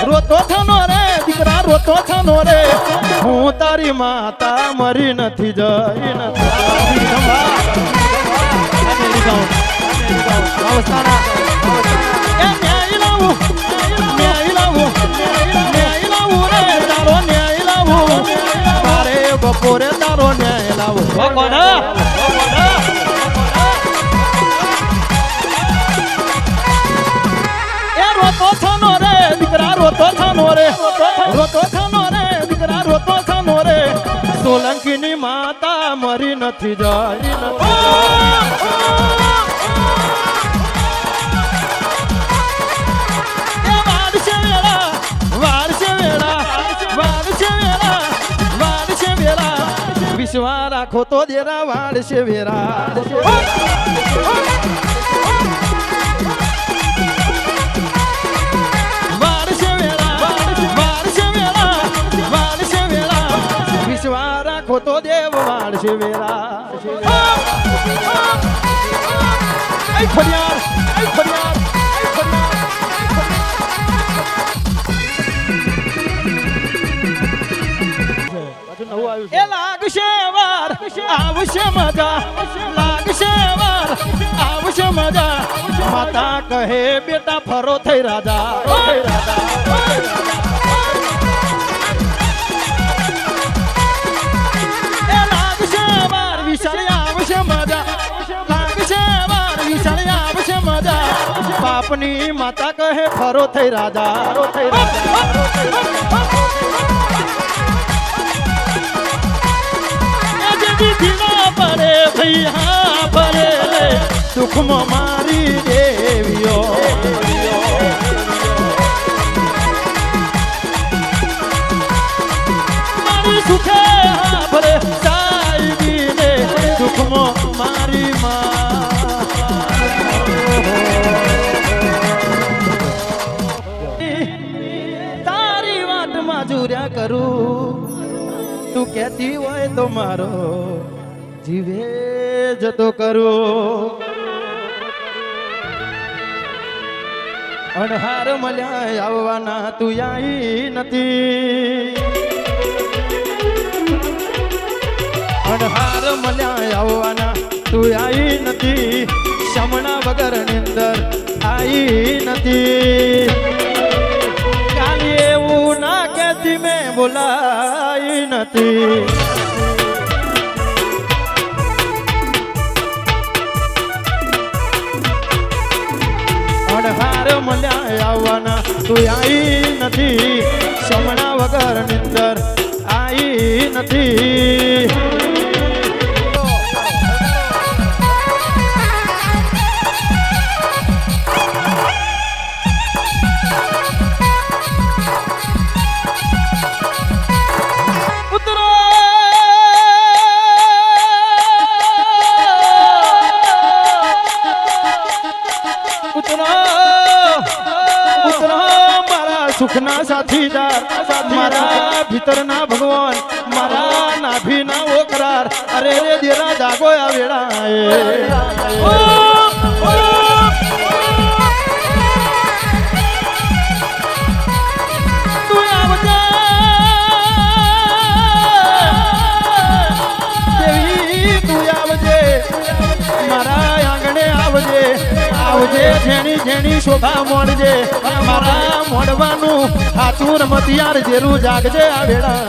રોતો થનો રે દીકરા રોતો થનો રે હું તારી માતા મરી નથી જઈ બપોરે તારો ન્યાય લાવો રોતો થનો રે દીકરા રોતો થનો રે દીકરા રોતો થનો રે સોલંકી ની માતા મરી નથી જાય વિશ્વા રાખો તો દેરા વાળ છે વેરા વિશ્વા રાખો તો દેવ વાળ છે વેરા ફરિયાદ એ લાગશે વાર આવશે મજા લાગશે વાર આવશે મજા માતા કહે બેટા ફરો થઈ રાજા એ લાગશે વાર વિશાળ આવશે મજા લાગશે વાર વિશાળ આવશે મજા બાપની માતા કહે ફરો થઈ રાજા પડે ભૈયા પડે દુઃખમાં મારી દેવીઓ મારી સુખે ભરે સાહેબી ને દુઃખમાં મારી તારી વાટમાં જુર્યા કરું તું કહેતી હોય તો મારો જીવે જતો કરો અણહાર મળ્યા આવવાના તું આઈ નથી અણહાર મળ્યા આવવાના તું આઈ નથી શમણા વગર નિંદર આઈ નથી કાલે એવું ના કહેતી મેં બોલાઈ નથી હાર મળ્યા આવવાના તું આઈ નથી શમણા વગર નિંદર આઈ નથી સુખના સાથીદાર મારા ભીતરના ભગવાન મારા નાભીના ઓકરાર અરે રે દેરા જાગો આ વેળા તું આવજે દેવી તું આવજે મારા આંગણે આવજે જેની જેની શોભા મોડજે મારા મોડવાનું હાચુર મતિયાર જેરું જાગજે આ વેળા